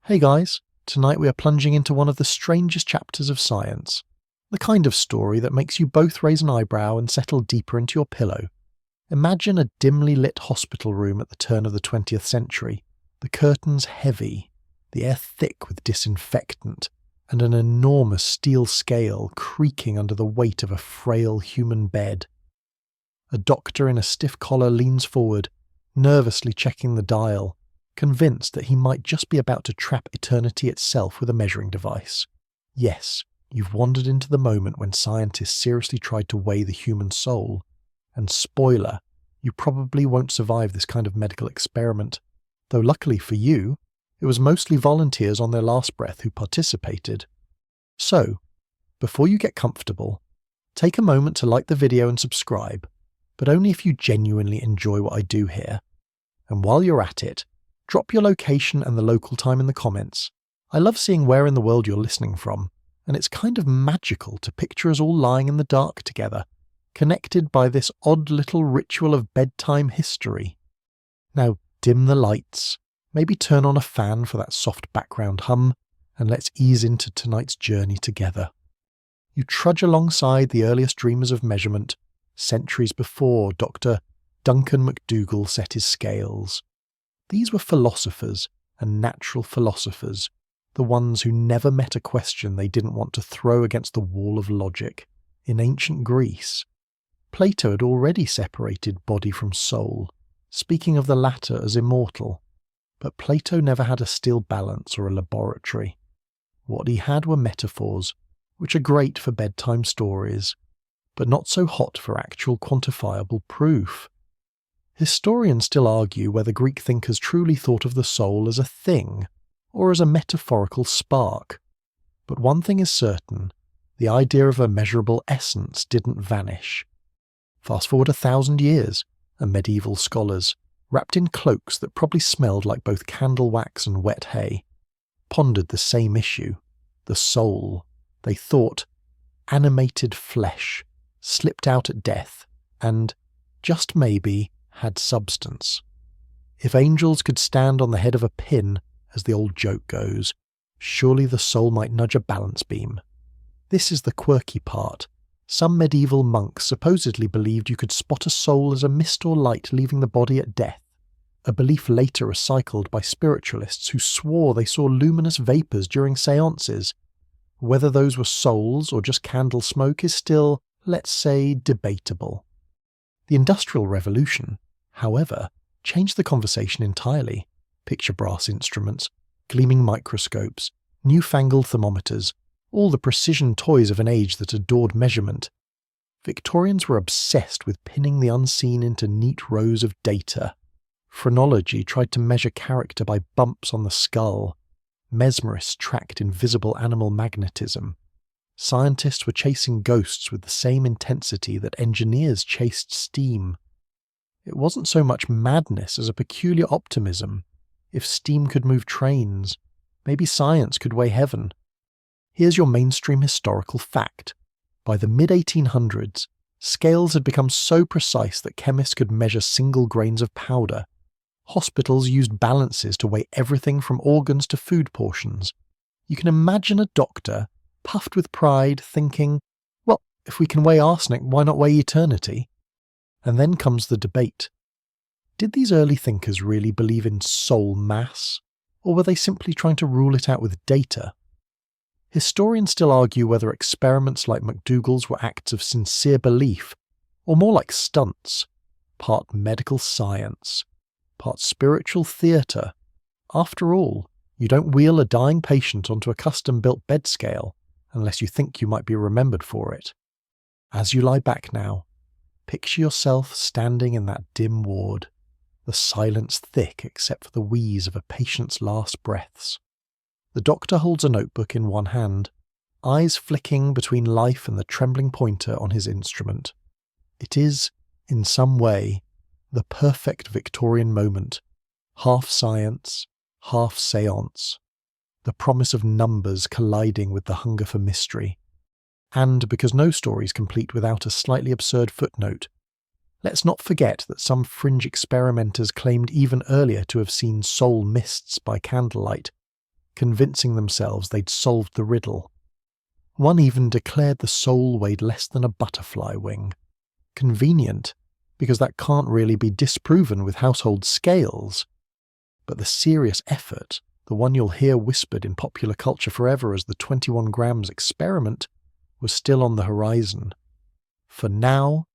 Hey guys, tonight we are plunging into one of the strangest chapters of science. The kind of story that makes you both raise an eyebrow and settle deeper into your pillow. Imagine a dimly lit hospital room at the turn of the 20th century, the curtains heavy, the air thick with disinfectant, and an enormous steel scale creaking under the weight of a frail human bed. A doctor in a stiff collar leans forward, nervously checking the dial, convinced that he might just be about to trap eternity itself with a measuring device. Yes, you've wandered into the moment when scientists seriously tried to weigh the human soul. And spoiler, you probably won't survive this kind of medical experiment, though luckily for you, it was mostly volunteers on their last breath who participated. So, before you get comfortable, take a moment to like the video and subscribe, but only if you genuinely enjoy what I do here. And while you're at it, drop your location and the local time in the comments. I love seeing where in the world you're listening from, and it's kind of magical to picture us all lying in the dark together, connected by this odd little ritual of bedtime history. Now dim the lights, maybe turn on a fan for that soft background hum, and let's ease into tonight's journey together. You trudge alongside the earliest dreamers of measurement, centuries before Dr. Duncan McDougall set his scales. These were philosophers and natural philosophers, the ones who never met a question they didn't want to throw against the wall of logic. In ancient Greece, Plato had already separated body from soul, speaking of the latter as immortal. But Plato never had a steel balance or a laboratory. What he had were metaphors, which are great for bedtime stories, but not so hot for actual quantifiable proof. Historians still argue whether Greek thinkers truly thought of the soul as a thing, or as a metaphorical spark. But one thing is certain, the idea of a measurable essence didn't vanish. Fast forward 1,000 years, and medieval scholars, wrapped in cloaks that probably smelled like both candle wax and wet hay, pondered the same issue, the soul. They thought, animated flesh, slipped out at death, and, just maybe, had substance. If angels could stand on the head of a pin, as the old joke goes, surely the soul might nudge a balance beam. This is the quirky part. Some medieval monks supposedly believed you could spot a soul as a mist or light leaving the body at death, a belief later recycled by spiritualists who swore they saw luminous vapours during séances. Whether those were souls or just candle smoke is still, let's say, debatable. The Industrial Revolution, however, changed the conversation entirely. Picture brass instruments, gleaming microscopes, newfangled thermometers, all the precision toys of an age that adored measurement. Victorians were obsessed with pinning the unseen into neat rows of data. Phrenology tried to measure character by bumps on the skull. Mesmerists tracked invisible animal magnetism. Scientists were chasing ghosts with the same intensity that engineers chased steam. It wasn't so much madness as a peculiar optimism. If steam could move trains, maybe science could weigh heaven. Here's your mainstream historical fact. By the mid-1800s, scales had become so precise that chemists could measure single grains of powder. Hospitals used balances to weigh everything from organs to food portions. You can imagine a doctor, puffed with pride, thinking, well, if we can weigh arsenic, why not weigh eternity? And then comes the debate. Did these early thinkers really believe in soul mass, or were they simply trying to rule it out with data? Historians still argue whether experiments like McDougall's were acts of sincere belief, or more like stunts, part medical science, part spiritual theatre. After all, you don't wheel a dying patient onto a custom-built bed scale unless you think you might be remembered for it. As you lie back now, picture yourself standing in that dim ward, the silence thick except for the wheeze of a patient's last breaths. The doctor holds a notebook in one hand, eyes flicking between life and the trembling pointer on his instrument. It is, in some way, the perfect Victorian moment, half science, half séance, the promise of numbers colliding with the hunger for mystery. And because no story is complete without a slightly absurd footnote, let's not forget that some fringe experimenters claimed even earlier to have seen soul mists by candlelight. convincing themselves they'd solved the riddle. One even declared the soul weighed less than a butterfly wing. Convenient, because that can't really be disproven with household scales. But the serious effort, the one you'll hear whispered in popular culture forever as the 21 grams experiment, was still on the horizon. For now,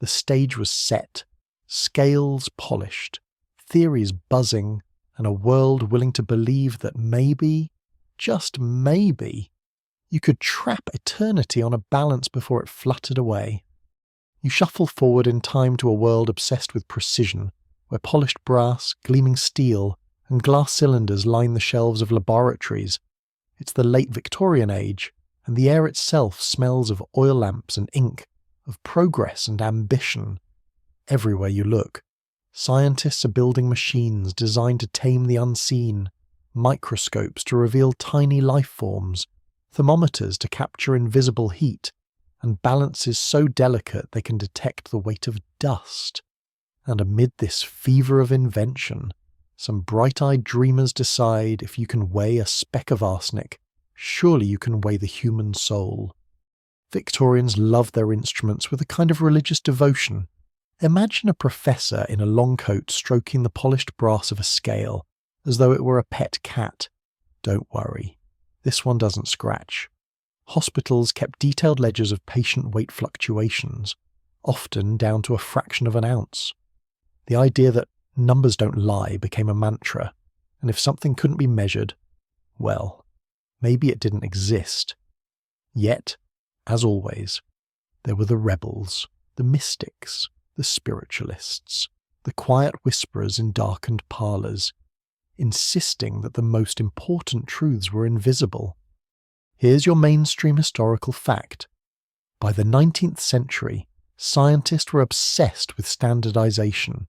the stage was set, scales polished, theories buzzing, and a world willing to believe that maybe, just maybe, you could trap eternity on a balance before it fluttered away. You shuffle forward in time to a world obsessed with precision, where polished brass, gleaming steel, and glass cylinders line the shelves of laboratories. It's the late Victorian age, and the air itself smells of oil lamps and ink, of progress and ambition. Everywhere you look, scientists are building machines designed to tame the unseen, microscopes to reveal tiny life forms, thermometers to capture invisible heat, and balances so delicate they can detect the weight of dust. And amid this fever of invention, some bright-eyed dreamers decide if you can weigh a speck of arsenic, surely you can weigh the human soul. Victorians loved their instruments with a kind of religious devotion. Imagine a professor in a long coat stroking the polished brass of a scale, as though it were a pet cat. Don't worry, this one doesn't scratch. Hospitals kept detailed ledgers of patient weight fluctuations, often down to a fraction of an ounce. The idea that numbers don't lie became a mantra, and if something couldn't be measured, well, maybe it didn't exist. Yet, as always, there were the rebels, the mystics, the spiritualists, the quiet whisperers in darkened parlours, insisting that the most important truths were invisible. Here's your mainstream historical fact. By the 19th century, scientists were obsessed with standardization.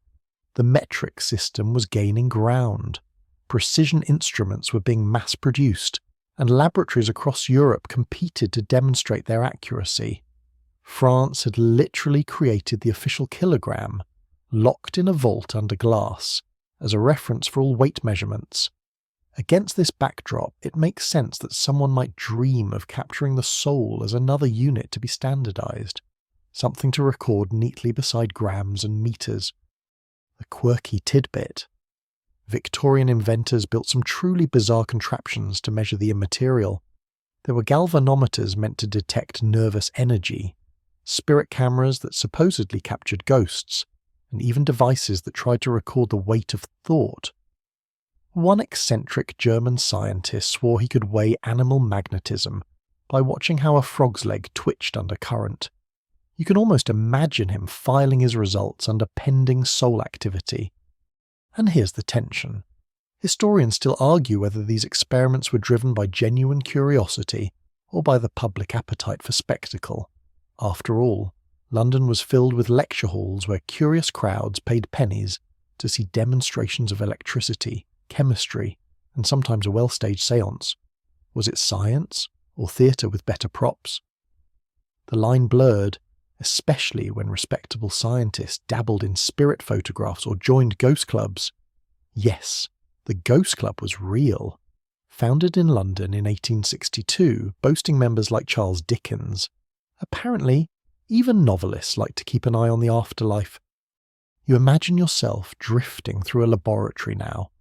The metric system was gaining ground. Precision instruments were being mass-produced, and laboratories across Europe competed to demonstrate their accuracy. France had literally created the official kilogram, locked in a vault under glass, as a reference for all weight measurements. Against this backdrop, it makes sense that someone might dream of capturing the soul as another unit to be standardized, something to record neatly beside grams and meters. A quirky tidbit. Victorian inventors built some truly bizarre contraptions to measure the immaterial. There were galvanometers meant to detect nervous energy, spirit cameras that supposedly captured ghosts, and even devices that tried to record the weight of thought. One eccentric German scientist swore he could weigh animal magnetism by watching how a frog's leg twitched under current. You can almost imagine him filing his results under pending soul activity. And here's the tension. Historians still argue whether these experiments were driven by genuine curiosity or by the public appetite for spectacle. After all, London was filled with lecture halls where curious crowds paid pennies to see demonstrations of electricity, chemistry, and sometimes a well-staged séance. Was it science or theatre with better props? The line blurred, especially when respectable scientists dabbled in spirit photographs or joined ghost clubs. Yes, the ghost club was real. Founded in London in 1862, boasting members like Charles Dickens. Apparently, even novelists like to keep an eye on the afterlife. You imagine yourself drifting through a laboratory now,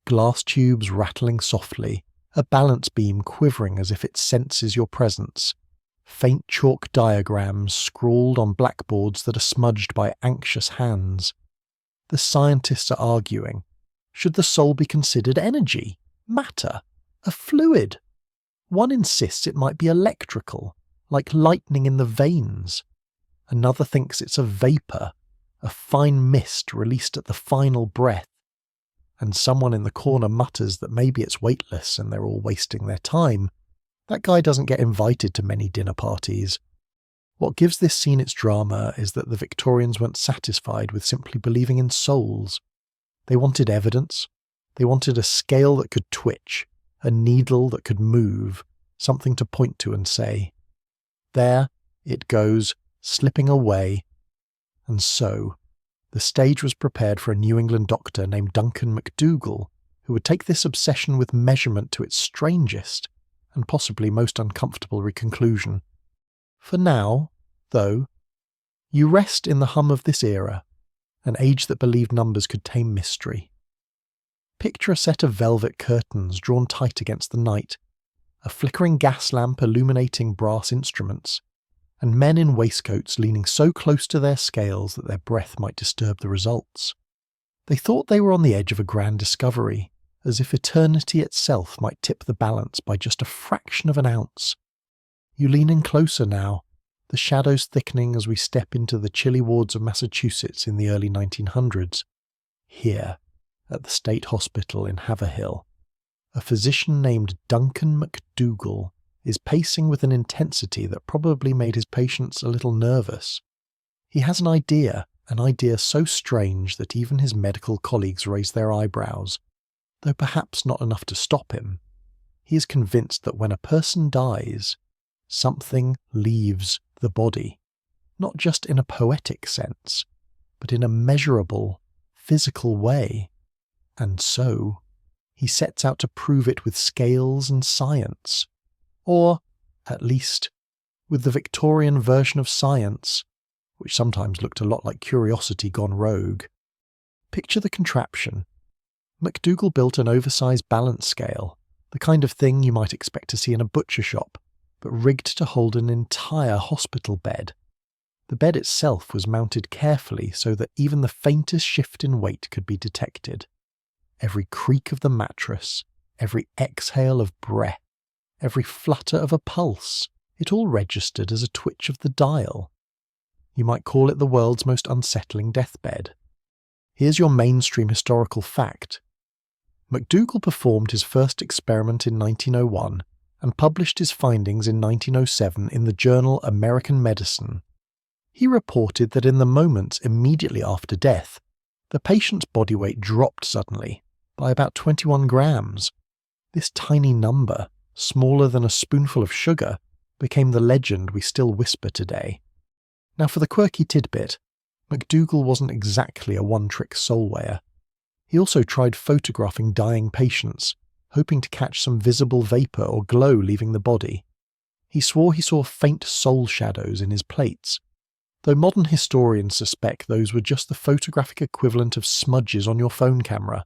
glass tubes rattling softly, a balance beam quivering as if it senses your presence, faint chalk diagrams scrawled on blackboards that are smudged by anxious hands. The scientists are arguing, should the soul be considered energy, matter, a fluid? One insists it might be electrical, like lightning in the veins. Another thinks it's a vapour, a fine mist released at the final breath. And someone in the corner mutters that maybe it's weightless and they're all wasting their time. That guy doesn't get invited to many dinner parties. What gives this scene its drama is that the Victorians weren't satisfied with simply believing in souls. They wanted evidence. They wanted a scale that could twitch, a needle that could move, something to point to and say, there it goes, slipping away. And so, the stage was prepared for a New England doctor named Duncan McDougall, who would take this obsession with measurement to its strangest and possibly most uncomfortable conclusion. For now, though, you rest in the hum of this era, an age that believed numbers could tame mystery. Picture a set of velvet curtains drawn tight against the night, a flickering gas lamp illuminating brass instruments, and men in waistcoats leaning so close to their scales that their breath might disturb the results. They thought they were on the edge of a grand discovery, as if eternity itself might tip the balance by just a fraction of an ounce. You lean in closer now, the shadows thickening as we step into the chilly wards of Massachusetts in the early 1900s. Here, at the State Hospital in Haverhill, a physician named Duncan McDougall is pacing with an intensity that probably made his patients a little nervous. He has an idea so strange that even his medical colleagues raise their eyebrows, though perhaps not enough to stop him. He is convinced that when a person dies, something leaves the body, not just in a poetic sense, but in a measurable, physical way. And so, he sets out to prove it with scales and science, or, at least, with the Victorian version of science, which sometimes looked a lot like curiosity gone rogue. Picture the contraption. McDougall built an oversized balance scale, the kind of thing you might expect to see in a butcher shop, but rigged to hold an entire hospital bed. The bed itself was mounted carefully so that even the faintest shift in weight could be detected. Every creak of the mattress, every exhale of breath, every flutter of a pulse, it all registered as a twitch of the dial. You might call it the world's most unsettling deathbed. Here's your mainstream historical fact. McDougall performed his first experiment in 1901 and published his findings in 1907 in the journal American Medicine. He reported that in the moments immediately after death, the patient's body weight dropped suddenly by about 21 grams. This tiny number, smaller than a spoonful of sugar, became the legend we still whisper today. Now for the quirky tidbit, McDougall wasn't exactly a one-trick soul-weigher. He also tried photographing dying patients, hoping to catch some visible vapour or glow leaving the body. He swore he saw faint soul shadows in his plates, though modern historians suspect those were just the photographic equivalent of smudges on your phone camera.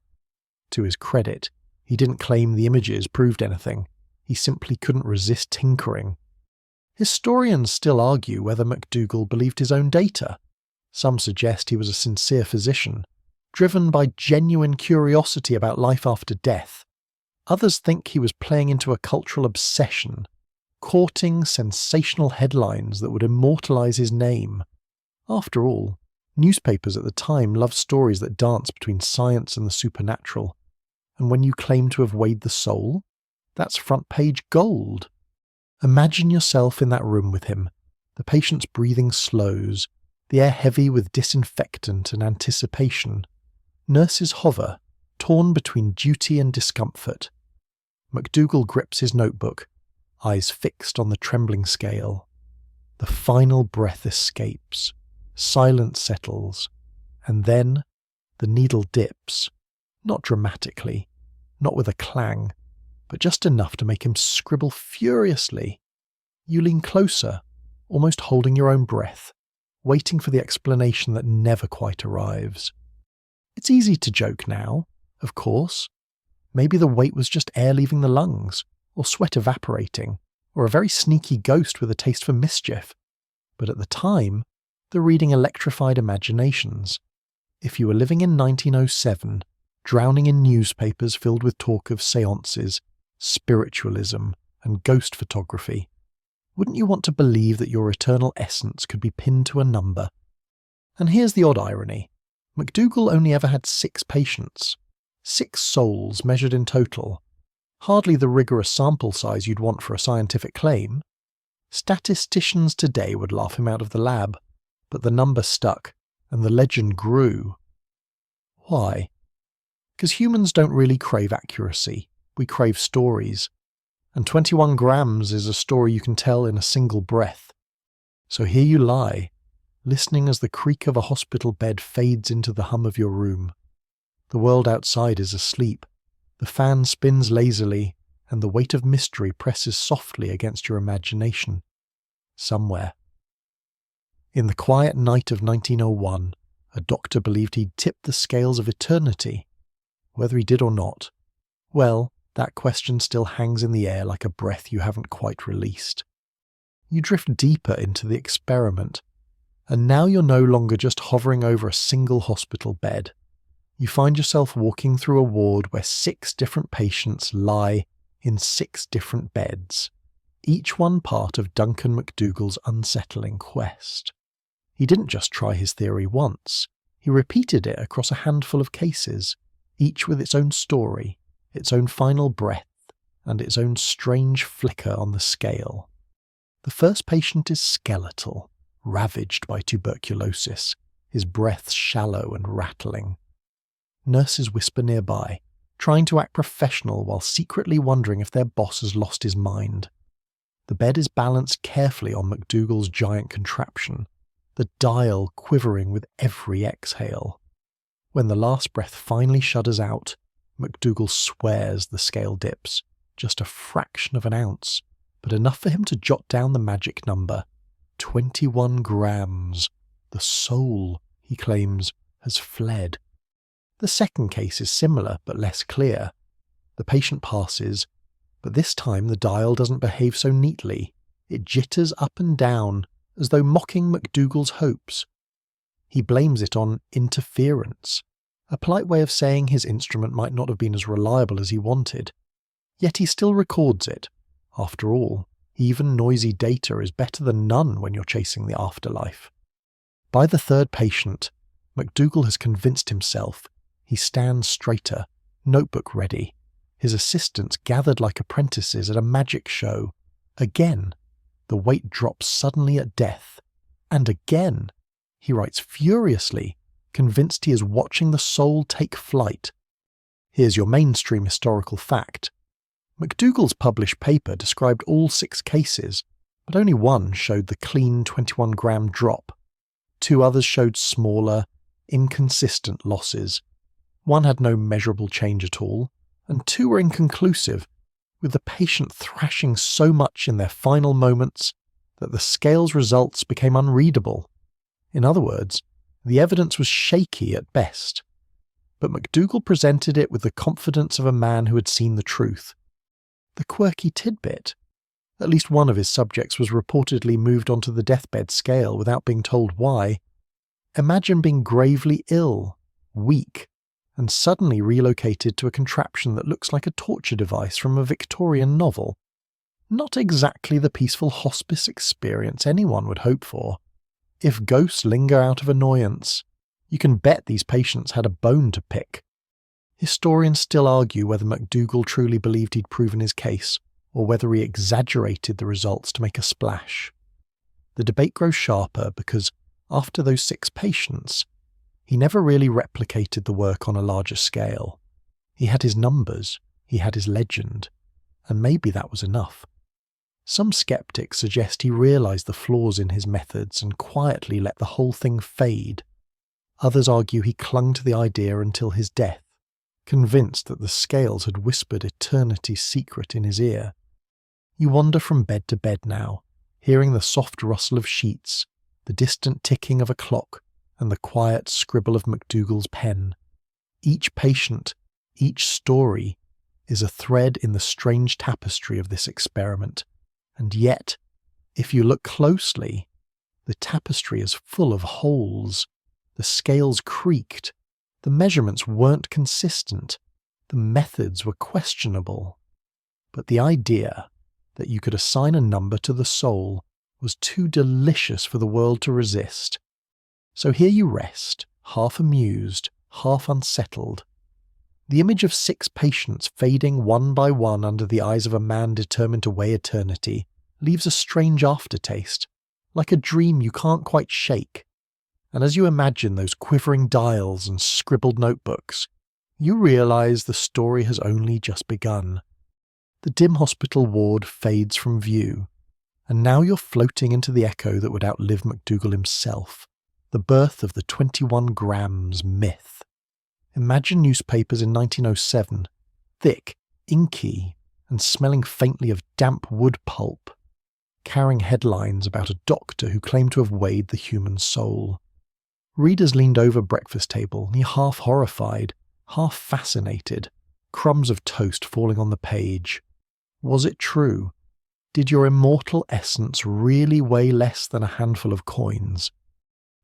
To his credit, he didn't claim the images proved anything. He simply couldn't resist tinkering. Historians still argue whether McDougall believed his own data. Some suggest he was a sincere physician, driven by genuine curiosity about life after death. Others think he was playing into a cultural obsession, courting sensational headlines that would immortalize his name. After all, newspapers at the time loved stories that dance between science and the supernatural. And when you claim to have weighed the soul, that's front-page gold. Imagine yourself in that room with him. The patient's breathing slows, the air heavy with disinfectant and anticipation. Nurses hover, torn between duty and discomfort. McDougall grips his notebook, eyes fixed on the trembling scale. The final breath escapes, silence settles, and then the needle dips, not dramatically, not with a clang, but just enough to make him scribble furiously. You lean closer, almost holding your own breath, waiting for the explanation that never quite arrives. It's easy to joke now, of course. Maybe the weight was just air leaving the lungs, or sweat evaporating, or a very sneaky ghost with a taste for mischief. But at the time, the reading electrified imaginations. If you were living in 1907, drowning in newspapers filled with talk of séances, spiritualism, and ghost photography, wouldn't you want to believe that your eternal essence could be pinned to a number? And here's the odd irony. McDougall only ever had 6 patients. 6 souls measured in total. Hardly the rigorous sample size you'd want for a scientific claim. Statisticians today would laugh him out of the lab, but the number stuck, and the legend grew. Why? Because humans don't really crave accuracy. We crave stories. And 21 grams is a story you can tell in a single breath. So here you lie, listening as the creak of a hospital bed fades into the hum of your room. The world outside is asleep. The fan spins lazily, and the weight of mystery presses softly against your imagination. Somewhere. In the quiet night of 1901, a doctor believed he'd tipped the scales of eternity. Whether he did or not, well, that question still hangs in the air like a breath you haven't quite released. You drift deeper into the experiment, and now you're no longer just hovering over a single hospital bed. You find yourself walking through a ward where 6 different patients lie in 6 different beds, each one part of Duncan McDougall's unsettling quest. He didn't just try his theory once, he repeated it across a handful of cases, each with its own story, its own final breath, and its own strange flicker on the scale. The first patient is skeletal, ravaged by tuberculosis, his breath shallow and rattling. Nurses whisper nearby, trying to act professional while secretly wondering if their boss has lost his mind. The bed is balanced carefully on McDougall's giant contraption, the dial quivering with every exhale. When the last breath finally shudders out, McDougall swears the scale dips, just a fraction of an ounce, but enough for him to jot down the magic number. 21 grams. The soul, he claims, has fled. The second case is similar but less clear. The patient passes, but this time the dial doesn't behave so neatly. It jitters up and down, as though mocking McDougall's hopes. He blames it on interference, a polite way of saying his instrument might not have been as reliable as he wanted. Yet he still records it. After all, even noisy data is better than none when you're chasing the afterlife. By the third patient, McDougall has convinced himself. He stands straighter, notebook ready, his assistants gathered like apprentices at a magic show. Again, the weight drops suddenly at death. And again, he writes furiously, convinced he is watching the soul take flight. Here's your mainstream historical fact. McDougall's published paper described all 6 cases, but only one showed the clean 21-gram drop. 2 others showed smaller, inconsistent losses. One had no measurable change at all, and 2 were inconclusive, with the patient thrashing so much in their final moments that the scale's results became unreadable. In other words, the evidence was shaky at best. But McDougall presented it with the confidence of a man who had seen the truth. The quirky tidbit: at least one of his subjects was reportedly moved onto the deathbed scale without being told why. Imagine being gravely ill, weak, and suddenly relocated to a contraption that looks like a torture device from a Victorian novel. Not exactly the peaceful hospice experience anyone would hope for. If ghosts linger out of annoyance, you can bet these patients had a bone to pick. Historians still argue whether McDougall truly believed he'd proven his case, or whether he exaggerated the results to make a splash. The debate grows sharper because, after those 6 patients, he never really replicated the work on a larger scale. He had his numbers, he had his legend, and maybe that was enough. Some skeptics suggest he realized the flaws in his methods and quietly let the whole thing fade. Others argue he clung to the idea until his death, convinced that the scales had whispered eternity's secret in his ear. You wander from bed to bed now, hearing the soft rustle of sheets, the distant ticking of a clock, and the quiet scribble of McDougall's pen. Each patient, each story, is a thread in the strange tapestry of this experiment. And yet, if you look closely, the tapestry is full of holes. The scales creaked. The measurements weren't consistent. The methods were questionable. But the idea that you could assign a number to the soul was too delicious for the world to resist. So here you rest, half amused, half unsettled. The image of 6 patients fading one by one under the eyes of a man determined to weigh eternity leaves a strange aftertaste, like a dream you can't quite shake. And as you imagine those quivering dials and scribbled notebooks, you realize the story has only just begun. The dim hospital ward fades from view, and now you're floating into the echo that would outlive McDougall himself, the birth of the 21 grams myth. Imagine newspapers in 1907, thick, inky, and smelling faintly of damp wood pulp, carrying headlines about a doctor who claimed to have weighed the human soul. Readers leaned over breakfast table, near half horrified, half fascinated, crumbs of toast falling on the page. Was it true? Did your immortal essence really weigh less than a handful of coins?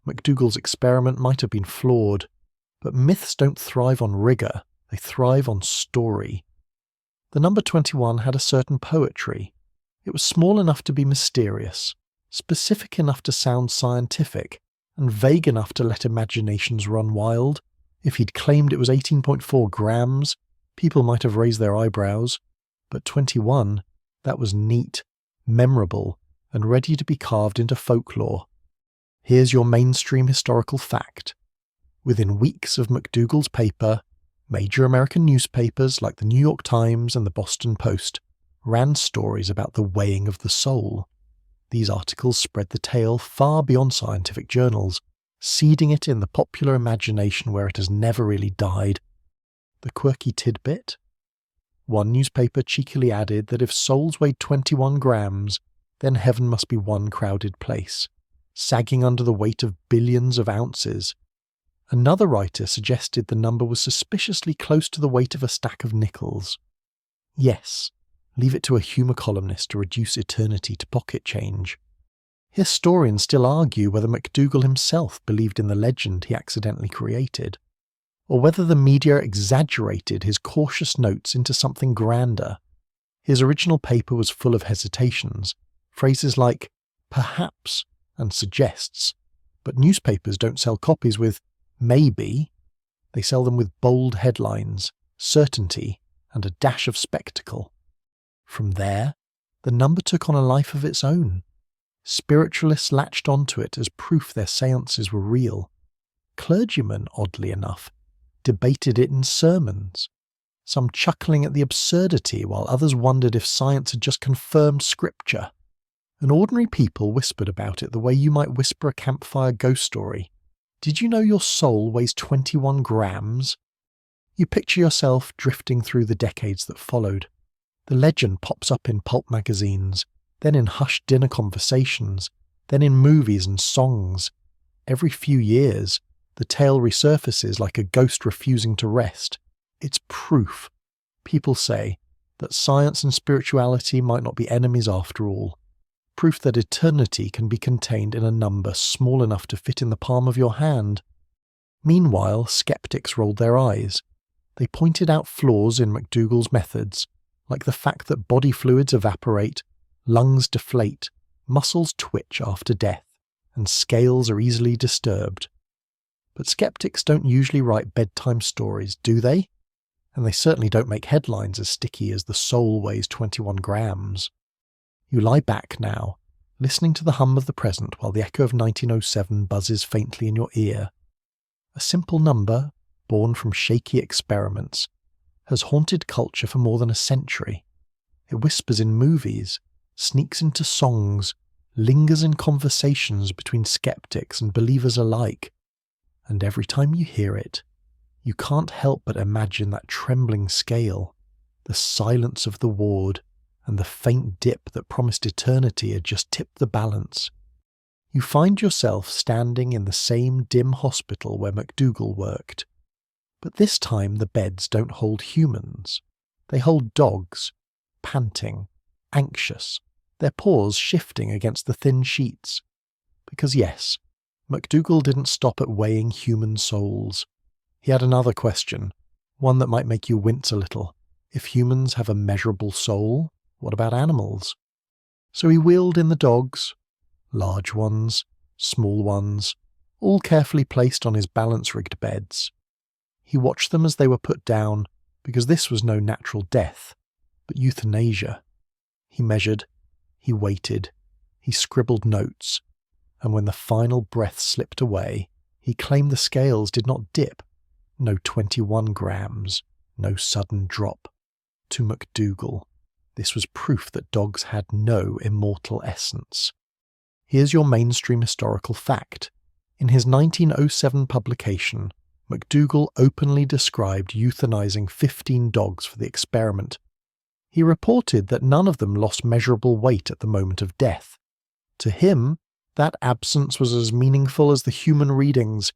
MacDougall's experiment might have been flawed, but myths don't thrive on rigour, they thrive on story. The number 21 had a certain poetry. It was small enough to be mysterious, specific enough to sound scientific, and vague enough to let imaginations run wild. If he'd claimed it was 18.4 grams, people might have raised their eyebrows. But 21, that was neat, memorable, and ready to be carved into folklore. Here's your mainstream historical fact. Within weeks of MacDougall's paper, major American newspapers like the New York Times and the Boston Post ran stories about the weighing of the soul. These articles spread the tale far beyond scientific journals, seeding it in the popular imagination where it has never really died. The quirky tidbit? One newspaper cheekily added that if souls weighed 21 grams, then heaven must be one crowded place, sagging under the weight of billions of ounces. Another writer suggested the number was suspiciously close to the weight of a stack of nickels. Yes, leave it to a humour columnist to reduce eternity to pocket change. Historians still argue whether MacDougall himself believed in the legend he accidentally created, or whether the media exaggerated his cautious notes into something grander. His original paper was full of hesitations, phrases like perhaps and suggests, but newspapers don't sell copies with maybe. They sell them with bold headlines, certainty, and a dash of spectacle. From there, the number took on a life of its own. Spiritualists latched onto it as proof their séances were real. Clergymen, oddly enough, debated it in sermons, some chuckling at the absurdity while others wondered if science had just confirmed scripture. And ordinary people whispered about it the way you might whisper a campfire ghost story. Did you know your soul weighs 21 grams? You picture yourself drifting through the decades that followed. The legend pops up in pulp magazines, then in hushed dinner conversations, then in movies and songs. Every few years, the tale resurfaces like a ghost refusing to rest. It's proof, people say, that science and spirituality might not be enemies after all. Proof that eternity can be contained in a number small enough to fit in the palm of your hand. Meanwhile, skeptics rolled their eyes. They pointed out flaws in MacDougall's methods, like the fact that body fluids evaporate, lungs deflate, muscles twitch after death, and scales are easily disturbed. But skeptics don't usually write bedtime stories, do they? And they certainly don't make headlines as sticky as the soul weighs 21 grams. You lie back now, listening to the hum of the present while the echo of 1907 buzzes faintly in your ear. A simple number, born from shaky experiments, has haunted culture for more than a century. It whispers in movies, sneaks into songs, lingers in conversations between skeptics and believers alike. And every time you hear it, you can't help but imagine that trembling scale, the silence of the ward, and the faint dip that promised eternity had just tipped the balance. You find yourself standing in the same dim hospital where MacDougall worked. But this time the beds don't hold humans. They hold dogs, panting, anxious, their paws shifting against the thin sheets. Because yes, MacDougall didn't stop at weighing human souls. He had another question, one that might make you wince a little. If humans have a measurable soul, what about animals? So he wheeled in the dogs, large ones, small ones, all carefully placed on his balance-rigged beds. He watched them as they were put down, because this was no natural death, but euthanasia. He measured, he waited, he scribbled notes, and when the final breath slipped away, he claimed the scales did not dip. No 21 grams, no sudden drop. To MacDougall, this was proof that dogs had no immortal essence. Here's your mainstream historical fact. In his 1907 publication, MacDougall openly described euthanizing 15 dogs for the experiment. He reported that none of them lost measurable weight at the moment of death. To him, that absence was as meaningful as the human readings.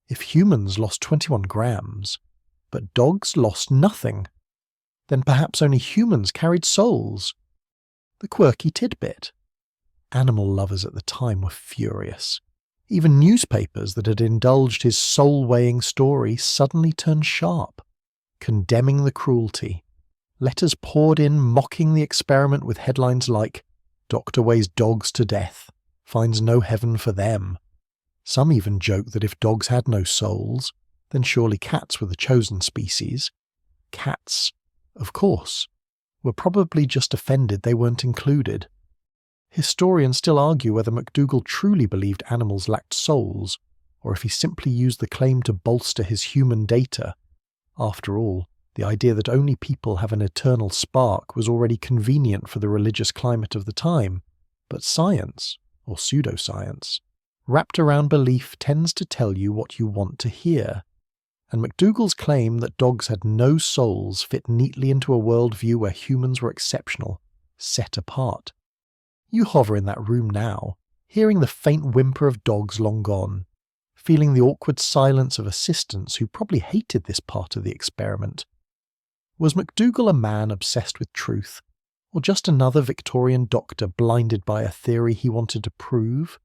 If humans lost 21 grams, but dogs lost nothing, then perhaps only humans carried souls. The quirky tidbit. Animal lovers at the time were furious. Even newspapers that had indulged his soul-weighing story suddenly turned sharp, condemning the cruelty. Letters poured in mocking the experiment with headlines like, "Doctor weighs dogs to death, finds no heaven for them." Some even joked that if dogs had no souls, then surely cats were the chosen species. Cats, of course, were probably just offended they weren't included. Historians still argue whether MacDougall truly believed animals lacked souls, or if he simply used the claim to bolster his human data. After all, the idea that only people have an eternal spark was already convenient for the religious climate of the time, but science, or pseudoscience, wrapped around belief tends to tell you what you want to hear, and MacDougall's claim that dogs had no souls fit neatly into a worldview where humans were exceptional, set apart. You hover in that room now, hearing the faint whimper of dogs long gone, feeling the awkward silence of assistants who probably hated this part of the experiment. Was MacDougall a man obsessed with truth, or just another Victorian doctor blinded by a theory he wanted to prove?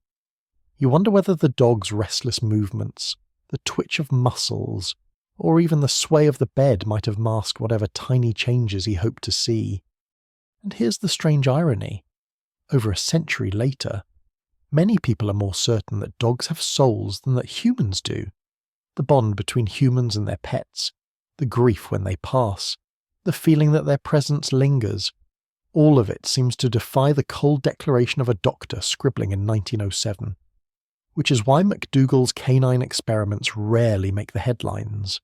You wonder whether the dog's restless movements, the twitch of muscles, or even the sway of the bed might have masked whatever tiny changes he hoped to see. And here's the strange irony. Over a century later, many people are more certain that dogs have souls than that humans do. The bond between humans and their pets, the grief when they pass, the feeling that their presence lingers, all of it seems to defy the cold declaration of a doctor scribbling in 1907. Which is why MacDougall's canine experiments rarely make the headlines.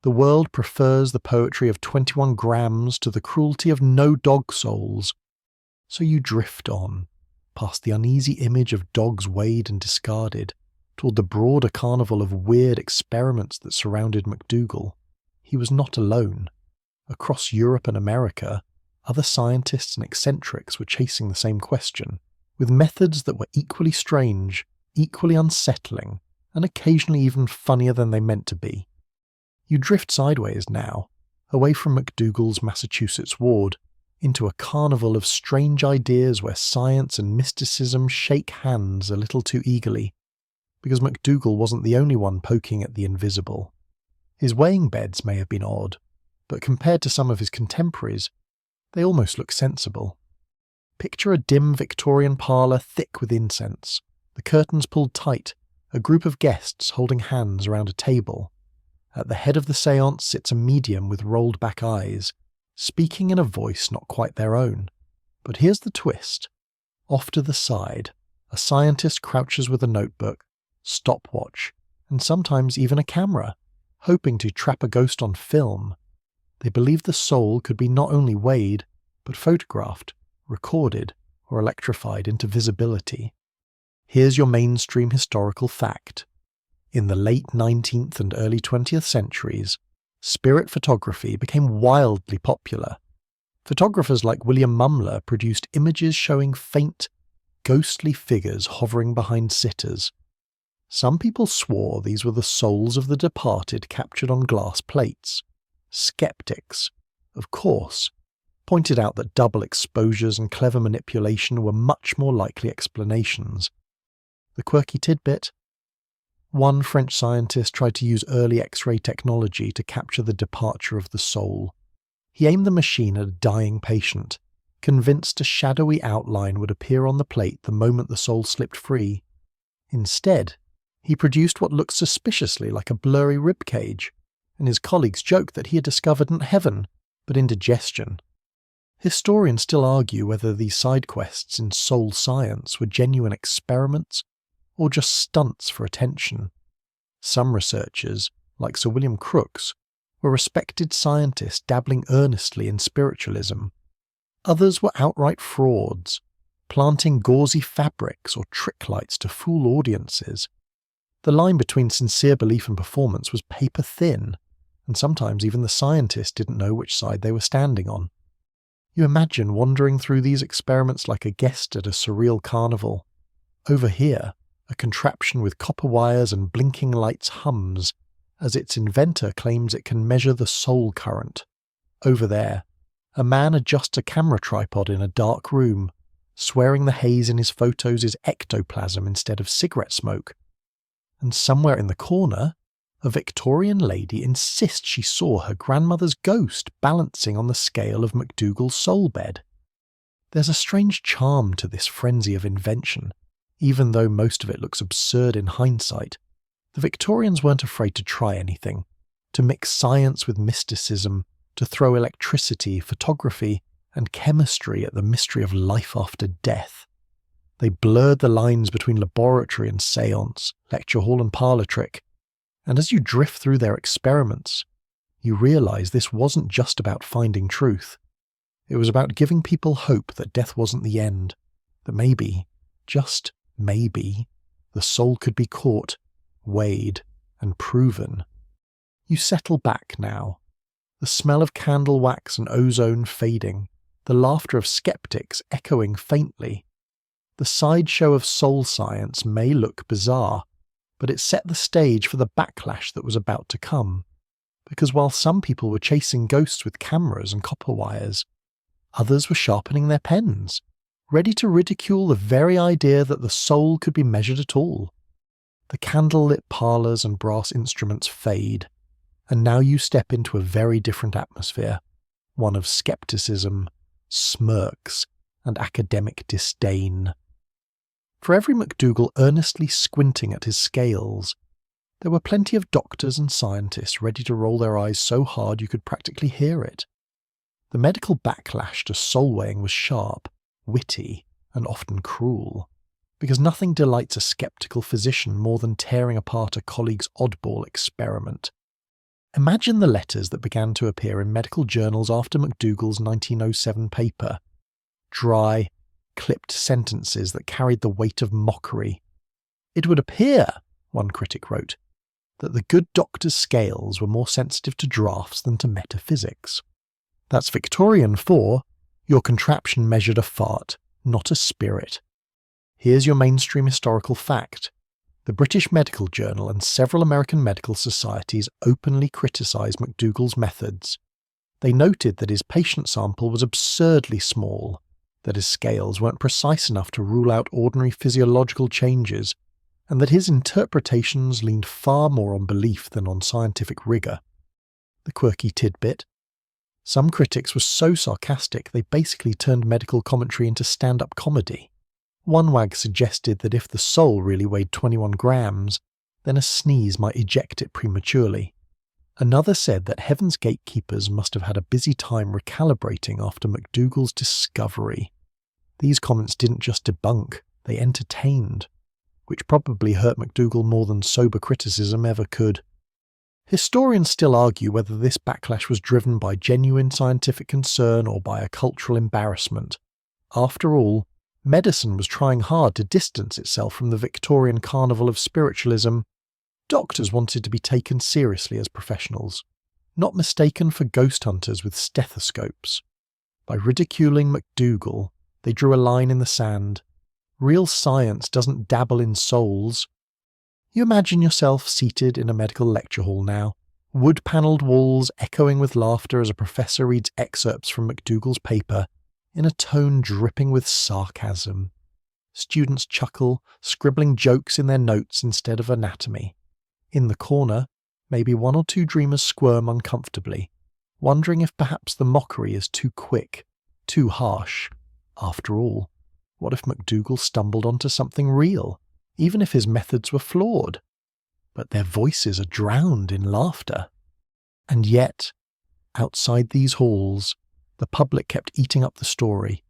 The world prefers the poetry of 21 grams to the cruelty of no dog souls. So you drift on, past the uneasy image of dogs weighed and discarded, toward the broader carnival of weird experiments that surrounded MacDougall. He was not alone. Across Europe and America, other scientists and eccentrics were chasing the same question, with methods that were equally strange, equally unsettling, and occasionally even funnier than they meant to be. You drift sideways now, away from MacDougall's Massachusetts ward, into a carnival of strange ideas where science and mysticism shake hands a little too eagerly, because MacDougall wasn't the only one poking at the invisible. His weighing beds may have been odd, but compared to some of his contemporaries, they almost look sensible. Picture a dim Victorian parlour thick with incense, the curtains pulled tight, a group of guests holding hands around a table. At the head of the séance sits a medium with rolled-back eyes, speaking in a voice not quite their own. But here's the twist. Off to the side, a scientist crouches with a notebook, stopwatch, and sometimes even a camera, hoping to trap a ghost on film. They believe the soul could be not only weighed, but photographed, recorded, or electrified into visibility. Here's your mainstream historical fact. In the late 19th and early 20th centuries, spirit photography became wildly popular. Photographers like William Mumler produced images showing faint, ghostly figures hovering behind sitters. Some people swore these were the souls of the departed captured on glass plates. Skeptics, of course, pointed out that double exposures and clever manipulation were much more likely explanations. The quirky tidbit? One French scientist tried to use early X-ray technology to capture the departure of the soul. He aimed the machine at a dying patient, convinced a shadowy outline would appear on the plate the moment the soul slipped free. Instead, he produced what looked suspiciously like a blurry ribcage, and his colleagues joked that he had discovered not heaven, but indigestion. Historians still argue whether these side quests in soul science were genuine experiments or just stunts for attention. Some researchers, like Sir William Crookes, were respected scientists dabbling earnestly in spiritualism. Others were outright frauds, planting gauzy fabrics or trick lights to fool audiences. The line between sincere belief and performance was paper thin, and sometimes even the scientists didn't know which side they were standing on. You imagine wandering through these experiments like a guest at a surreal carnival. Over here, a contraption with copper wires and blinking lights hums as its inventor claims it can measure the soul current. Over there, a man adjusts a camera tripod in a dark room, swearing the haze in his photos is ectoplasm instead of cigarette smoke. And somewhere in the corner, a Victorian lady insists she saw her grandmother's ghost balancing on the scale of MacDougall's soul bed. There's a strange charm to this frenzy of invention, even though most of it looks absurd in hindsight. The Victorians weren't afraid to try anything, to mix science with mysticism, to throw electricity, photography, and chemistry at the mystery of life after death. They blurred the lines between laboratory and séance, lecture hall and parlour trick, and as you drift through their experiments, you realise this wasn't just about finding truth. It was about giving people hope that death wasn't the end, that maybe, just maybe, the soul could be caught, weighed, and proven. You settle back now. The smell of candle wax and ozone fading, the laughter of skeptics echoing faintly. The sideshow of soul science may look bizarre, but it set the stage for the backlash that was about to come. Because while some people were chasing ghosts with cameras and copper wires, others were sharpening their pens, ready to ridicule the very idea that the soul could be measured at all. The candle-lit parlours and brass instruments fade, and now you step into a very different atmosphere, one of skepticism, smirks, and academic disdain. For every MacDougall earnestly squinting at his scales, there were plenty of doctors and scientists ready to roll their eyes so hard you could practically hear it. The medical backlash to soul weighing was sharp, witty, and often cruel, because nothing delights a skeptical physician more than tearing apart a colleague's oddball experiment. Imagine the letters that began to appear in medical journals after MacDougall's 1907 paper. Dry, clipped sentences that carried the weight of mockery. It would appear, one critic wrote, that the good doctor's scales were more sensitive to drafts than to metaphysics. That's Victorian for, your contraption measured a fart, not a spirit. Here's your mainstream historical fact. The British Medical Journal and several American medical societies openly criticised MacDougall's methods. They noted that his patient sample was absurdly small, that his scales weren't precise enough to rule out ordinary physiological changes, and that his interpretations leaned far more on belief than on scientific rigour. The quirky tidbit. Some critics were so sarcastic they basically turned medical commentary into stand-up comedy. One wag suggested that if the soul really weighed 21 grams, then a sneeze might eject it prematurely. Another said that Heaven's gatekeepers must have had a busy time recalibrating after MacDougall's discovery. These comments didn't just debunk, they entertained, which probably hurt MacDougall more than sober criticism ever could. Historians still argue whether this backlash was driven by genuine scientific concern or by a cultural embarrassment. After all, medicine was trying hard to distance itself from the Victorian carnival of spiritualism. Doctors wanted to be taken seriously as professionals, not mistaken for ghost hunters with stethoscopes. By ridiculing MacDougall, they drew a line in the sand. Real science doesn't dabble in souls. You imagine yourself seated in a medical lecture hall now, wood-panelled walls echoing with laughter as a professor reads excerpts from MacDougall's paper, in a tone dripping with sarcasm. Students chuckle, scribbling jokes in their notes instead of anatomy. In the corner, maybe one or two dreamers squirm uncomfortably, wondering if perhaps the mockery is too quick, too harsh. After all, what if MacDougall stumbled onto something real, even if his methods were flawed? But their voices are drowned in laughter. And yet, outside these halls, the public kept eating up the story,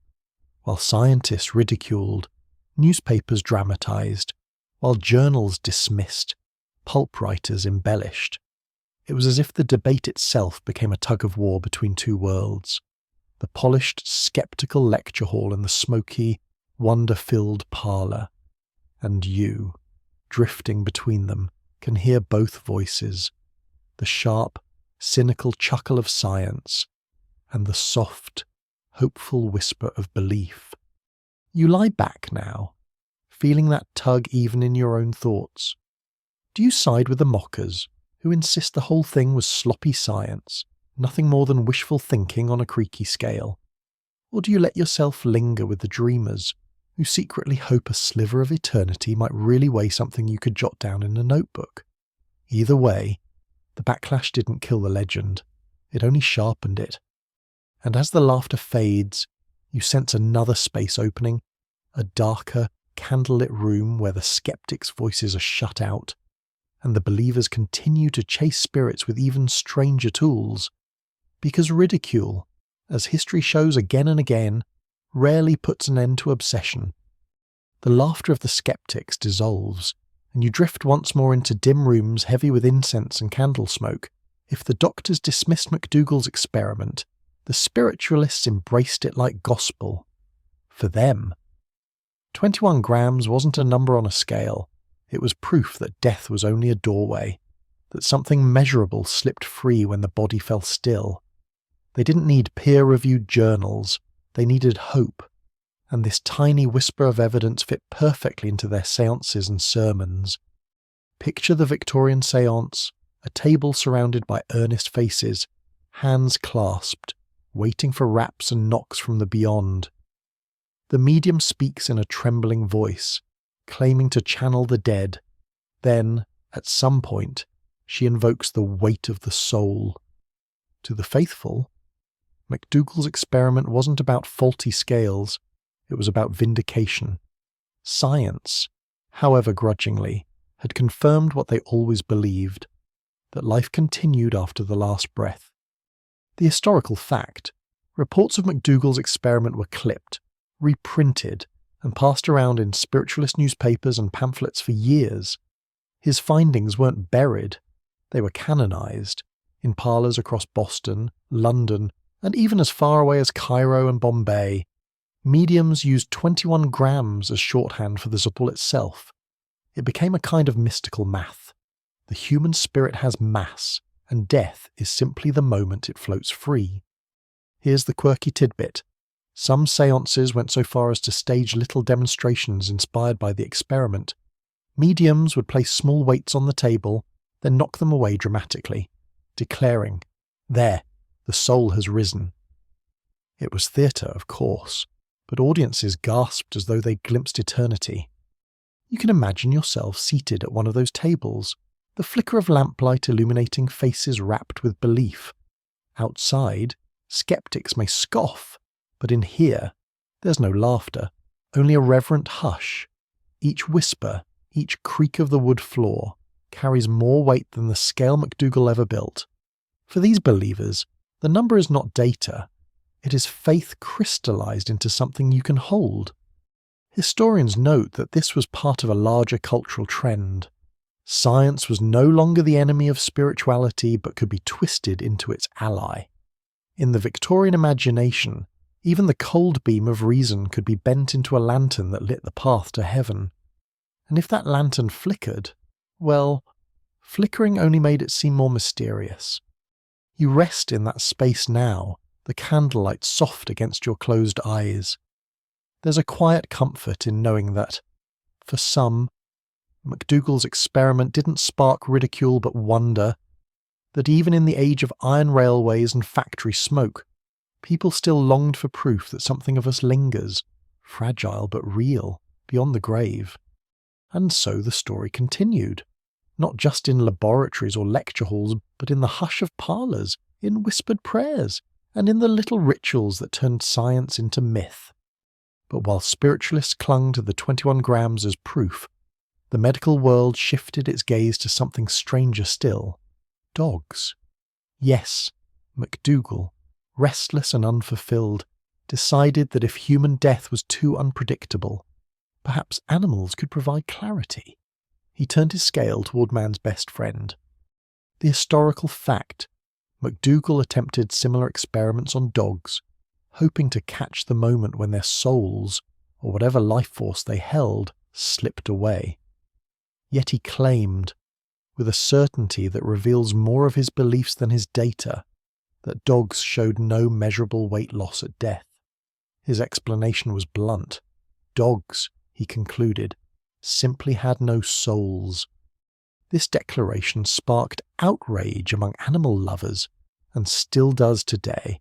while scientists ridiculed, newspapers dramatized, while journals dismissed, pulp writers embellished. It was as if the debate itself became a tug-of-war between two worlds, the polished, skeptical lecture hall and the smoky, wonder-filled parlour, and you, drifting between them, can hear both voices, the sharp, cynical chuckle of science and the soft, hopeful whisper of belief. You lie back now, feeling that tug even in your own thoughts. Do you side with the mockers, who insist the whole thing was sloppy science, nothing more than wishful thinking on a creaky scale? Or do you let yourself linger with the dreamers, who secretly hope a sliver of eternity might really weigh something you could jot down in a notebook? Either way, the backlash didn't kill the legend, it only sharpened it. And as the laughter fades, you sense another space opening, a darker, candlelit room where the skeptics' voices are shut out, and the believers continue to chase spirits with even stranger tools. Because ridicule, as history shows again and again, rarely puts an end to obsession. The laughter of the skeptics dissolves, and you drift once more into dim rooms heavy with incense and candle smoke. If the doctors dismissed McDougall's experiment, the spiritualists embraced it like gospel. For them. 21 grams wasn't a number on a scale. It was proof that death was only a doorway, that something measurable slipped free when the body fell still. They didn't need peer-reviewed journals. They needed hope. And this tiny whisper of evidence fit perfectly into their séances and sermons. Picture the Victorian séance, a table surrounded by earnest faces, hands clasped, waiting for raps and knocks from the beyond. The medium speaks in a trembling voice, claiming to channel the dead. Then, at some point, she invokes the weight of the soul. To the faithful, McDougall's experiment wasn't about faulty scales, it was about vindication. Science, however grudgingly, had confirmed what they always believed, that life continued after the last breath. The historical fact, reports of McDougall's experiment were clipped, reprinted, and passed around in spiritualist newspapers and pamphlets for years. His findings weren't buried, they were canonized, in parlours across Boston, London, and even as far away as Cairo and Bombay. Mediums used 21 grams as shorthand for the symbol itself. It became a kind of mystical math. The human spirit has mass, and death is simply the moment it floats free. Here's the quirky tidbit. Some séances went so far as to stage little demonstrations inspired by the experiment. Mediums would place small weights on the table, then knock them away dramatically, declaring, "There, the soul has risen." It was theatre, of course, but audiences gasped as though they glimpsed eternity. You can imagine yourself seated at one of those tables, the flicker of lamplight illuminating faces rapt with belief. Outside, skeptics may scoff, but in here, there's no laughter, only a reverent hush. Each whisper, each creak of the wood floor, carries more weight than the scale McDougall ever built. For these believers, the number is not data, it is faith crystallized into something you can hold. Historians note that this was part of a larger cultural trend. Science was no longer the enemy of spirituality but could be twisted into its ally. In the Victorian imagination, even the cold beam of reason could be bent into a lantern that lit the path to heaven. And if that lantern flickered, well, flickering only made it seem more mysterious. You rest in that space now, the candlelight soft against your closed eyes. There's a quiet comfort in knowing that, for some, McDougall's experiment didn't spark ridicule but wonder, that even in the age of iron railways and factory smoke, people still longed for proof that something of us lingers, fragile but real, beyond the grave. And so the story continued, not just in laboratories or lecture halls, but in the hush of parlours, in whispered prayers, and in the little rituals that turned science into myth. But while spiritualists clung to the 21 grams as proof, the medical world shifted its gaze to something stranger still. Dogs. Yes, McDougall, restless and unfulfilled, decided that if human death was too unpredictable, perhaps animals could provide clarity. He turned his scale toward man's best friend. The historical fact, McDougall attempted similar experiments on dogs, hoping to catch the moment when their souls, or whatever life force they held, slipped away. Yet he claimed, with a certainty that reveals more of his beliefs than his data, that dogs showed no measurable weight loss at death. His explanation was blunt. Dogs, he concluded, simply had no souls. This declaration sparked outrage among animal lovers, and still does today.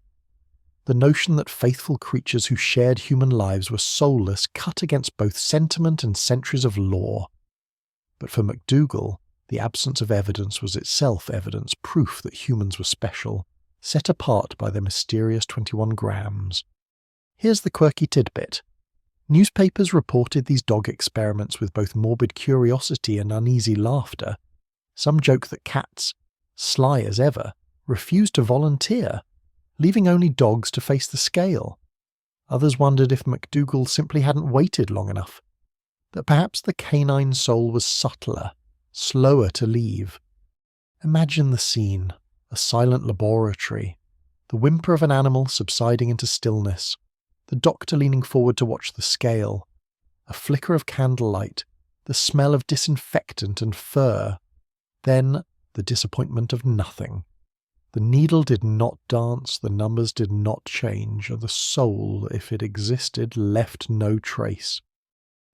The notion that faithful creatures who shared human lives were soulless cut against both sentiment and centuries of lore. But for MacDougall, the absence of evidence was itself evidence, proof that humans were special, set apart by their mysterious 21 grams. Here's the quirky tidbit. Newspapers reported these dog experiments with both morbid curiosity and uneasy laughter. Some joke that cats, sly as ever, refused to volunteer, leaving only dogs to face the scale. Others wondered if MacDougall simply hadn't waited long enough, that perhaps the canine soul was subtler, slower to leave. Imagine the scene, a silent laboratory, the whimper of an animal subsiding into stillness, the doctor leaning forward to watch the scale, a flicker of candlelight, the smell of disinfectant and fur, then the disappointment of nothing. The needle did not dance, the numbers did not change, and the soul, if it existed, left no trace.